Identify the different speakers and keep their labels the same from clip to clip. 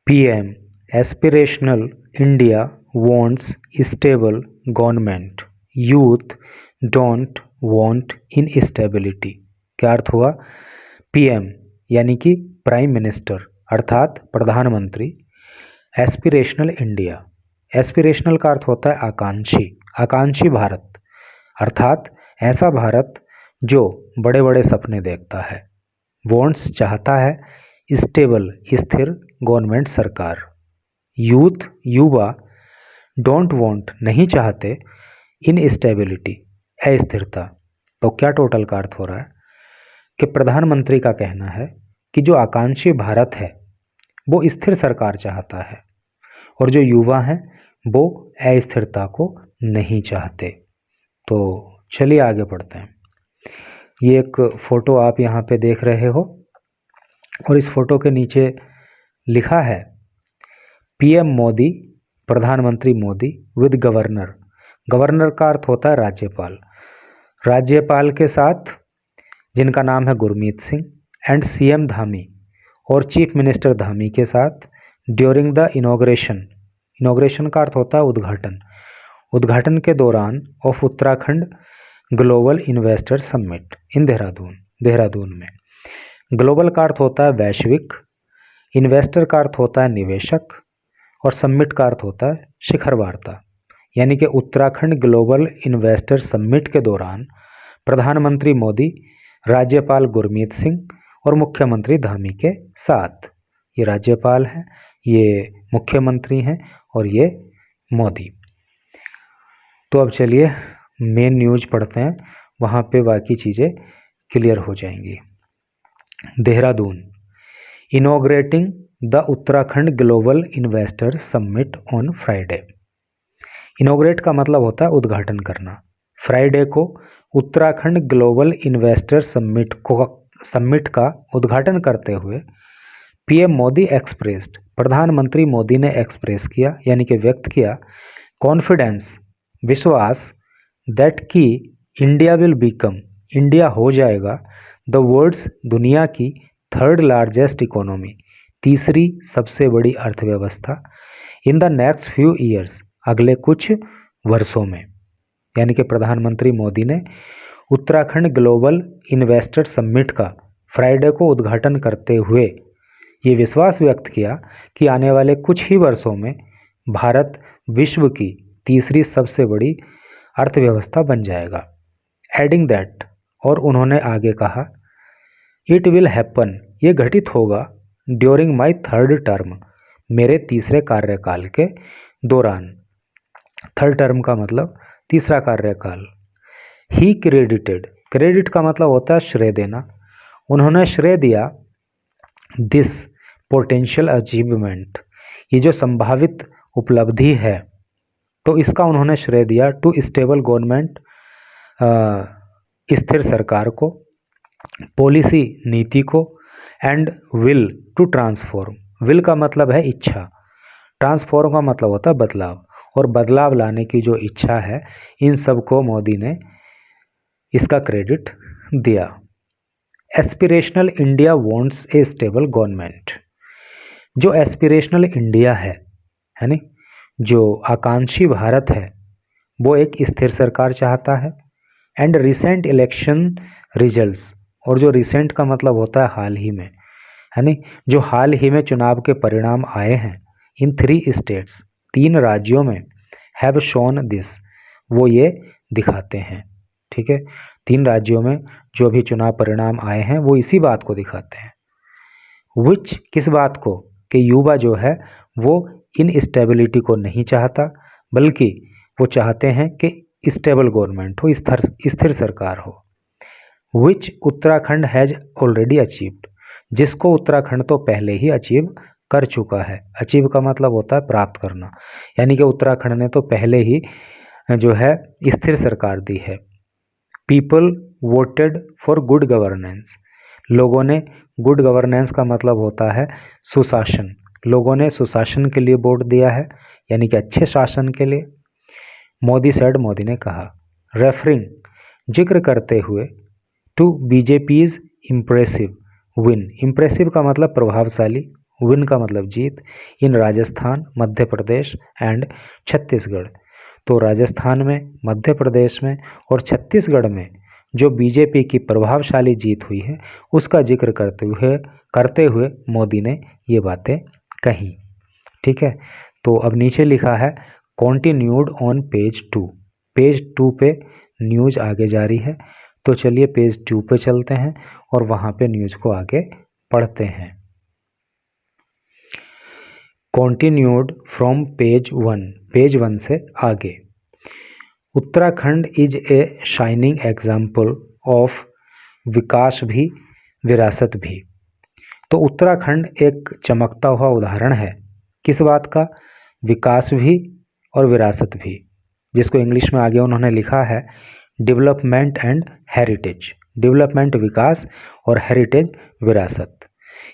Speaker 1: PM aspirational India wants stable government, youth don't want instability. क्या अर्थ हुआ? PM यानी कि प्राइम मिनिस्टर अर्थात प्रधानमंत्री, एस्पिरेशनल इंडिया, एस्पिरेशनल का अर्थ होता है आकांक्षी, आकांक्षी भारत अर्थात ऐसा भारत जो बड़े बड़े सपने देखता है। वॉन्ट्स चाहता है, स्टेबल स्थिर गवर्नमेंट सरकार। यूथ युवा, डोंट वांट नहीं चाहते, इनस्टेबिलिटी अस्थिरता। तो क्या टोटल का अर्थ हो रहा है कि प्रधानमंत्री का कहना है कि जो आकांक्षी भारत है वो स्थिर सरकार चाहता है और जो युवा हैं वो अस्थिरता को नहीं चाहते। तो चलिए आगे बढ़ते हैं। ये एक फ़ोटो आप यहाँ पे देख रहे हो और इस फोटो के नीचे लिखा है PM मोदी, प्रधानमंत्री मोदी विद गवर्नर। गवर्नर का अर्थ होता है राज्यपाल, राज्यपाल के साथ जिनका नाम है गुरमीत सिंह, एंड CM धामी और चीफ मिनिस्टर धामी के साथ ड्यूरिंग द इनॉग्रेशन। इनॉग्रेशन का अर्थ होता है उद्घाटन, उद्घाटन के दौरान of Uttarakhand global investor summit in Dehradun में। ग्लोबल का अर्थ होता है वैश्विक, इन्वेस्टर का अर्थ होता है निवेशक और समिट का अर्थ होता है शिखर वार्ता। यानी कि उत्तराखंड ग्लोबल इन्वेस्टर समिट के दौरान प्रधानमंत्री मोदी, राज्यपाल गुरमीत सिंह और मुख्यमंत्री धामी के साथ, ये राज्यपाल हैं, ये मुख्यमंत्री हैं और ये मोदी। तो अब चलिए मेन न्यूज पढ़ते हैं, वहाँ पे बाकी चीज़ें क्लियर हो जाएंगी। Dehradun, inaugurating the Uttarakhand global investor summit on Friday. Inaugurate का मतलब होता है उद्घाटन करना। फ्राइडे को उत्तराखंड ग्लोबल इन्वेस्टर समिट का उद्घाटन करते हुए PM मोदी एक्सप्रेस्ड, प्रधानमंत्री मोदी ने एक्सप्रेस किया यानी कि व्यक्त किया, कॉन्फिडेंस विश्वास, दैट कि इंडिया विल बिकम, इंडिया हो जाएगा द वर्ल्ड्स दुनिया की थर्ड लार्जेस्ट इकोनॉमी, तीसरी सबसे बड़ी अर्थव्यवस्था, in the next few years, अगले कुछ वर्षों में। यानी कि प्रधानमंत्री मोदी ने उत्तराखंड ग्लोबल इन्वेस्टर समिट का फ्राइडे को उद्घाटन करते हुए ये विश्वास व्यक्त किया कि आने वाले कुछ ही वर्षों में भारत विश्व की तीसरी सबसे बड़ी अर्थव्यवस्था बन जाएगा। एडिंग दैट, और उन्होंने आगे कहा, इट विल हैपन, ये घटित होगा, ड्यूरिंग माई थर्ड टर्म, मेरे तीसरे कार्यकाल के दौरान। थर्ड टर्म का मतलब तीसरा कार्यकाल। ही क्रेडिटेड, क्रेडिट का मतलब होता है श्रेय देना, उन्होंने श्रेय दिया दिस पोटेंशियल अचीवमेंट, ये जो संभावित उपलब्धि है तो इसका उन्होंने श्रेय दिया टू स्टेबल गवर्नमेंट, स्थिर सरकार को, पॉलिसी नीति को, and will to transform, will का मतलब है इच्छा, ट्रांसफॉर्म का मतलब होता है बदलाव, और बदलाव लाने की जो इच्छा है, इन सब को मोदी ने इसका क्रेडिट दिया। एस्पिरेशनल इंडिया वांट्स ए स्टेबल गवर्नमेंट, जो एस्पिरेशनल इंडिया है नहीं, जो आकांक्षी भारत है वो एक स्थिर सरकार चाहता है। एंड रिसेंट इलेक्शन रिजल्ट्स, और जो रिसेंट का मतलब होता है हाल ही में, है नहीं, जो हाल ही में चुनाव के परिणाम आए हैं इन 3 स्टेट्स, 3 राज्यों में, हैव शोन दिस, वो ये दिखाते हैं। ठीक है, 3 राज्यों में जो भी चुनाव परिणाम आए हैं वो इसी बात को दिखाते हैं। विच, किस बात को, कि युवा जो है वो इनस्टेबिलिटी को नहीं चाहता, बल्कि वो चाहते हैं कि स्टेबल गवर्नमेंट हो, स्थिर सरकार हो। विच उत्तराखंड हैज ऑलरेडी अचीव्ड, जिसको उत्तराखंड तो पहले ही अचीव कर चुका है। अचीव का मतलब होता है प्राप्त करना, यानी कि उत्तराखंड ने तो पहले ही जो है स्थिर सरकार दी है। People voted for good governance, लोगों ने, गुड गवर्नेंस का मतलब होता है सुशासन, लोगों ने सुशासन के लिए वोट दिया है, यानी कि अच्छे शासन के लिए। मोदी सेड, मोदी ने कहा, रेफरिंग, जिक्र करते हुए, टू बीजेपीज इम्प्रेसिव विन, इम्प्रेसिव का मतलब प्रभावशाली विन का मतलब जीत, इन राजस्थान, मध्य प्रदेश एंड छत्तीसगढ़। तो राजस्थान में, मध्य प्रदेश में और छत्तीसगढ़ में जो बीजेपी की प्रभावशाली जीत हुई है उसका जिक्र करते हुए मोदी ने ये बातें कही। ठीक है, तो अब नीचे लिखा है कॉन्टिन्यूड ऑन पेज 2। पेज 2 पे न्यूज़ आगे जारी है, तो चलिए पेज 2 पे चलते हैं और वहाँ पे न्यूज़ को आगे पढ़ते हैं। कॉन्टिन्यूड फ्रॉम पेज 1, पेज 1 से आगे। Uttarakhand is a shining example of विकास भी विरासत भी। तो उत्तराखंड एक चमकता हुआ उदाहरण है किस बात का? विकास भी और विरासत भी, जिसको इंग्लिश में आगे उन्होंने लिखा है डेवलपमेंट एंड हेरिटेज। डेवलपमेंट विकास और हेरिटेज विरासत,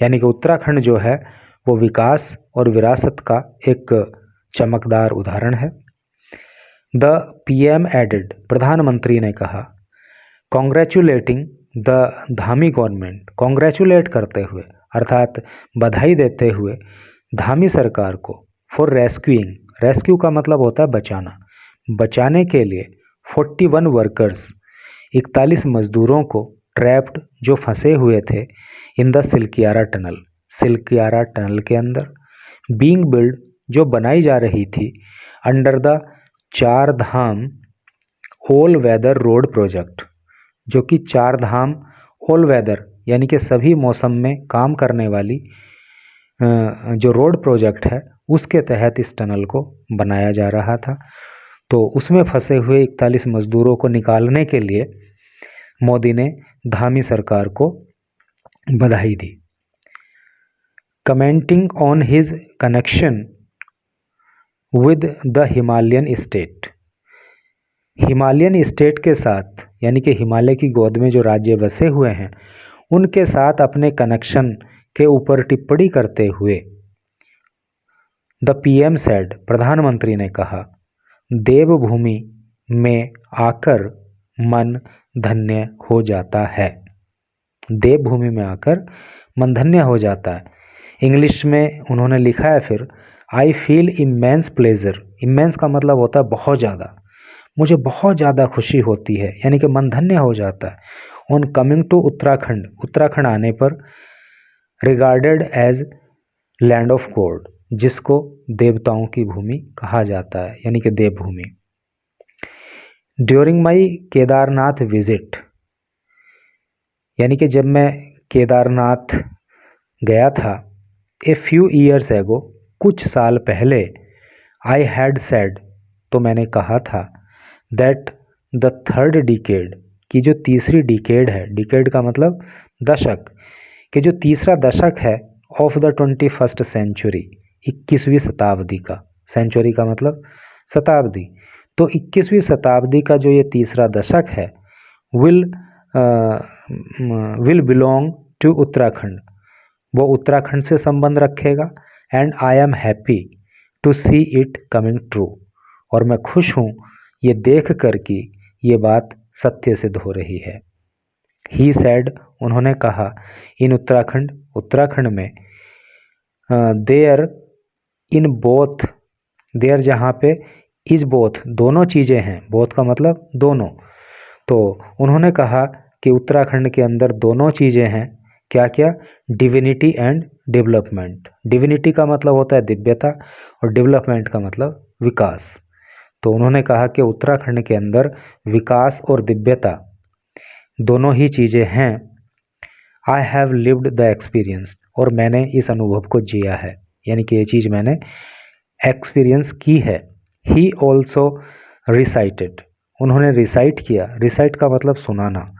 Speaker 1: यानी कि उत्तराखंड जो है वो विकास और विरासत का एक चमकदार उदाहरण है। द पीएम एडेड, प्रधानमंत्री ने कहा, congratulating the Dhami government, congratulate करते हुए अर्थात बधाई देते हुए धामी सरकार को, फॉर रेस्क्यूइंग, रेस्क्यू का मतलब होता है बचाना, बचाने के लिए 41 वर्कर्स, 41 मजदूरों को, ट्रैप्ड जो फंसे हुए थे, in the Silkyara tunnel, Silkyara tunnel के अंदर, बीइंग बिल्ड जो बनाई जा रही थी, अंडर द चार धाम ऑल वेदर रोड प्रोजेक्ट, जो कि चार धाम ऑल वेदर यानी कि सभी मौसम में काम करने वाली जो रोड प्रोजेक्ट है उसके तहत इस टनल को बनाया जा रहा था। तो उसमें फंसे हुए 41 मजदूरों को निकालने के लिए मोदी ने धामी सरकार को बधाई दी। Commenting on his connection with the Himalayan state, Himalayan state के साथ यानी कि हिमालय की गोद में जो राज्य बसे हुए हैं उनके साथ अपने कनेक्शन के ऊपर टिप्पणी करते हुए द पीएम सेड, प्रधानमंत्री ने कहा, देवभूमि में आकर मन धन्य हो जाता है। देवभूमि में आकर मन धन्य हो जाता है। इंग्लिश में उन्होंने लिखा है फिर, I feel immense pleasure, immense का मतलब होता है बहुत ज़्यादा, मुझे बहुत ज़्यादा खुशी होती है, यानी कि मन धन्य हो जाता है। On coming to Uttarakhand, Uttarakhand आने पर, regarded as land of god, जिसको देवताओं की भूमि कहा जाता है, यानी कि देवभूमि। ड्यूरिंग माई केदारनाथ विजिट, यानी कि जब मैं केदारनाथ गया था, ए फ्यू ईयर्स एगो, कुछ साल पहले, आई हैड सेड, तो मैंने कहा था, दैट द थर्ड डिकेड, की जो तीसरी डिकेड है, डिकेड का मतलब दशक, कि जो तीसरा दशक है ऑफ द 21st सेंचुरी, 21वीं शताब्दी का, सेंचुरी का मतलब शताब्दी, तो 21वीं शताब्दी का जो ये तीसरा दशक है विल बिलोंग टू उत्तराखंड, वो उत्तराखंड से संबंध रखेगा। And I am happy to see it coming true, और मैं खुश हूँ ये देख कर कि ये बात सत्य सिद्ध हो रही है। ही सेड, उन्होंने कहा, इन उत्तराखंड, उत्तराखंड में, देयर इन बोथ, देयर जहाँ पे, इज बोथ दोनों चीज़ें हैं, बोथ का मतलब दोनों, तो उन्होंने कहा कि उत्तराखंड के अंदर दोनों चीज़ें हैं, क्या क्या? Divinity and development. डिविनिटी का मतलब होता है दिव्यता और डेवलपमेंट का मतलब विकास। तो उन्होंने कहा कि उत्तराखंड के अंदर विकास और दिव्यता दोनों ही चीज़ें हैं। I have lived the experience, और मैंने इस अनुभव को जिया है, यानी कि ये चीज़ मैंने एक्सपीरियंस की है। ही ऑल्सो रिसाइटेड, उन्होंने रिसाइट किया, रिसाइट का मतलब सुनाना,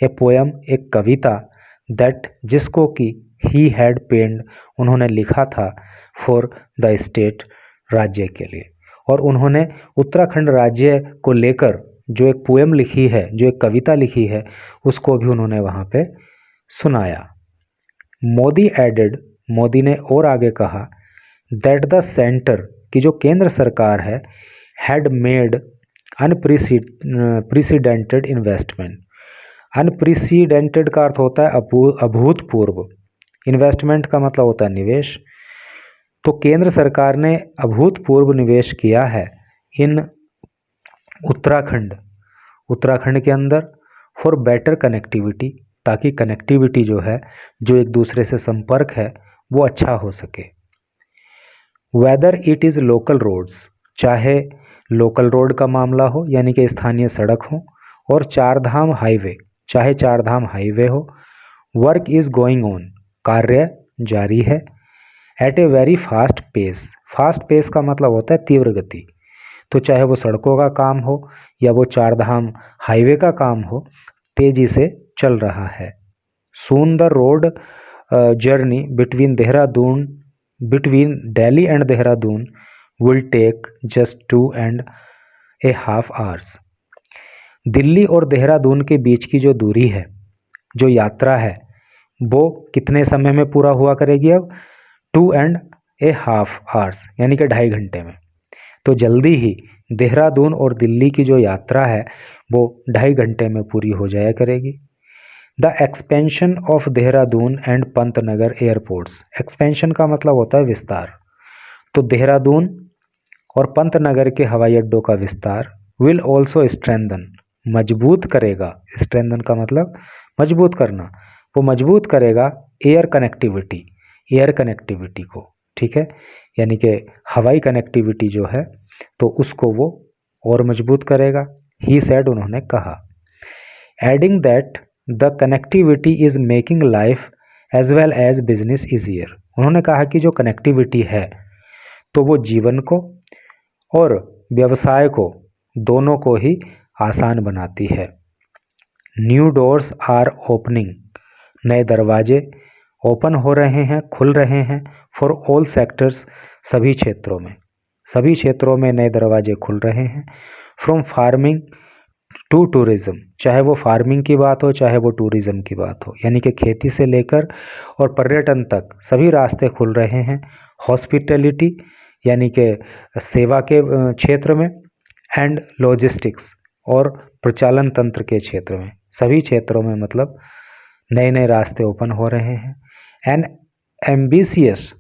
Speaker 1: ए पोएम, एक कविता, दैट जिसको कि ही हैड पेन्ड, उन्होंने लिखा था, फॉर द स्टेट, राज्य के लिए, और उन्होंने उत्तराखंड राज्य को लेकर जो एक पोएम लिखी है, जो एक कविता लिखी है, उसको भी उन्होंने वहाँ पे सुनाया। मोदी एडेड, मोदी ने और आगे कहा, दैट द सेंटर, की जो केंद्र सरकार है, had made unprecedented investment. Unprecedented का अर्थ होता है अभूतपूर्व, इन्वेस्टमेंट का मतलब होता है निवेश, तो केंद्र सरकार ने अभूतपूर्व निवेश किया है इन उत्तराखंड के अंदर फॉर बेटर कनेक्टिविटी, ताकि कनेक्टिविटी जो है, जो एक दूसरे से संपर्क है, वो अच्छा हो सके। Whether it is local roads, चाहे लोकल रोड का मामला हो यानी कि स्थानीय सड़क हो, और चारधाम हाईवे, चाहे चारधाम हाईवे हो। वर्क इज़ गोइंग ऑन, कार्य जारी है। At a very fast pace, fast pace का मतलब होता है तीव्र गति, तो चाहे वो सड़कों का काम हो या वो चारधाम हाईवे का काम हो, तेजी से चल रहा है। Soon the road journey between Delhi and Dehradun will take just 2.5 hours। Delhi और देहरादून के बीच की जो दूरी है, जो यात्रा है, वो कितने समय में पूरा हुआ करेगी? अब 2.5 hours यानी कि 2.5 घंटे में। तो जल्दी ही देहरादून और दिल्ली की जो यात्रा है वो 2.5 घंटे में पूरी हो जाया करेगी। The expansion of Dehradun and Pantnagar airports, expansion का मतलब होता है विस्तार, तो देहरादून और पंतनगर के हवाई अड्डों का विस्तार विल ऑल्सो स्ट्रेंथन, मजबूत करेगा, स्ट्रेंथन का मतलब मजबूत करना, वो मजबूत करेगा एयर कनेक्टिविटी को, ठीक है, यानी कि हवाई कनेक्टिविटी जो है तो उसको वो और मजबूत करेगा। ही सेड, उन्होंने कहा। Adding that the connectivity is making life as well as business easier, उन्होंने कहा कि जो कनेक्टिविटी है तो वो जीवन को और व्यवसाय को, दोनों को ही आसान बनाती है। न्यू डोर्स आर ओपनिंग, नए दरवाजे ओपन हो रहे हैं, खुल रहे हैं। फॉर ऑल सेक्टर्स, सभी क्षेत्रों में नए दरवाजे खुल रहे हैं। फ्रॉम फार्मिंग टू टूरिज़्म, चाहे वो फार्मिंग की बात हो, चाहे वो टूरिज़्म की बात हो, यानी कि खेती से लेकर और पर्यटन तक सभी रास्ते खुल रहे हैं। हॉस्पिटैलिटी यानी कि सेवा के क्षेत्र में, एंड लॉजिस्टिक्स और प्रचालन तंत्र के क्षेत्र में, सभी क्षेत्रों में मतलब नए नए रास्ते ओपन हो रहे हैं। N ambitious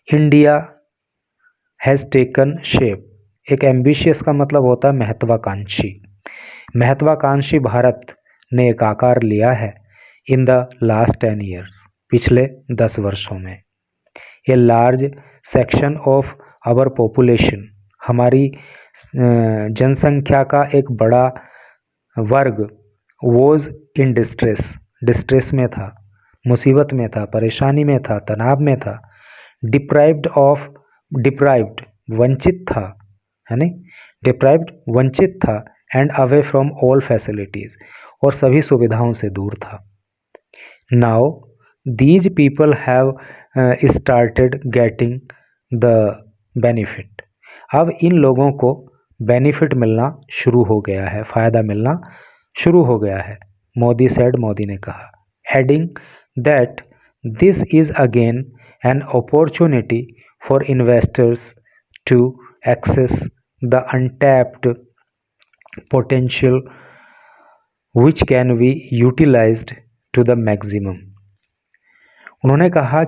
Speaker 1: India has taken shape, एक एम्बिशियस का मतलब होता है महत्वाकांक्षी भारत ने एक आकार लिया है इन द लास्ट 10 years, पिछले 10 वर्षों में। A large section of our population, हमारी जनसंख्या का एक बड़ा वर्ग वॉज इन डिस्ट्रेस में था, मुसीबत में था, परेशानी में था, तनाव में था। डिप्राइव्ड वंचित था, है नहीं, डिप्राइव्ड वंचित था। And away from all facilities, और सभी सुविधाओं से दूर था। Now these people have started getting the benefit, अब इन लोगों को बेनिफिट मिलना शुरू हो गया है, फ़ायदा मिलना शुरू हो गया है। मोदी सेड, मोदी ने कहा। Adding that this is again an opportunity for investors to access the untapped potential which can be utilised to the maximum. उन्होंने कहा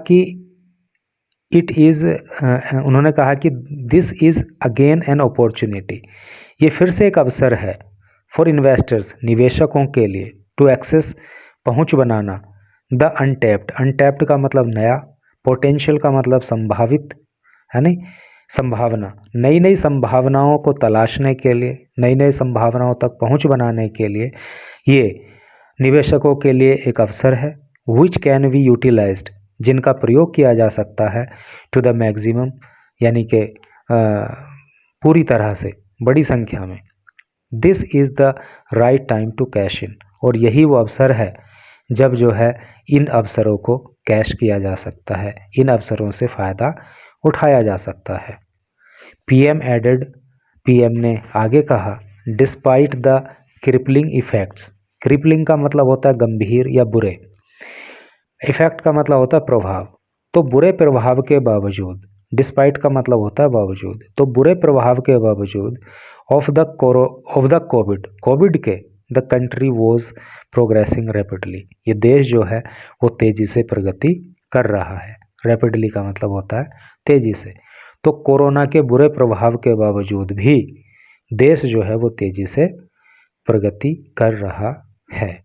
Speaker 1: कि this is again an opportunity, ये फिर से एक अवसर है, फॉर इन्वेस्टर्स, निवेशकों के लिए, टू एक्सेस, पहुंच बनाना, द अनटैप्ड का मतलब नया, पोटेंशियल का मतलब संभावित, है नहीं, संभावना, नई नई संभावनाओं को तलाशने के लिए, नई नई संभावनाओं तक पहुंच बनाने के लिए ये निवेशकों के लिए एक अवसर है। विच कैन बी यूटिलाइज्ड, जिनका प्रयोग किया जा सकता है, टू द मैक्सिमम, यानी कि पूरी तरह से, बड़ी संख्या में। This is the right time to cash in, और यही वो अवसर है जब जो है इन अवसरों को कैश किया जा सकता है, इन अवसरों से फ़ायदा उठाया जा सकता है। पीएम एडेड, पीएम ने आगे कहा, despite the crippling effects, crippling का मतलब होता है गंभीर या बुरे, इफ़ेक्ट का मतलब होता है प्रभाव, तो बुरे प्रभाव के बावजूद, डिस्पाइट का मतलब होता है बावजूद, तो बुरे प्रभाव के बावजूद, ऑफ द कोविड के, the country was progressing rapidly, ये देश जो है वो तेज़ी से प्रगति कर रहा है। रैपिडली का मतलब होता है तेजी से। तो कोरोना के बुरे प्रभाव के बावजूद भी देश जो है वो तेजी से प्रगति कर रहा है।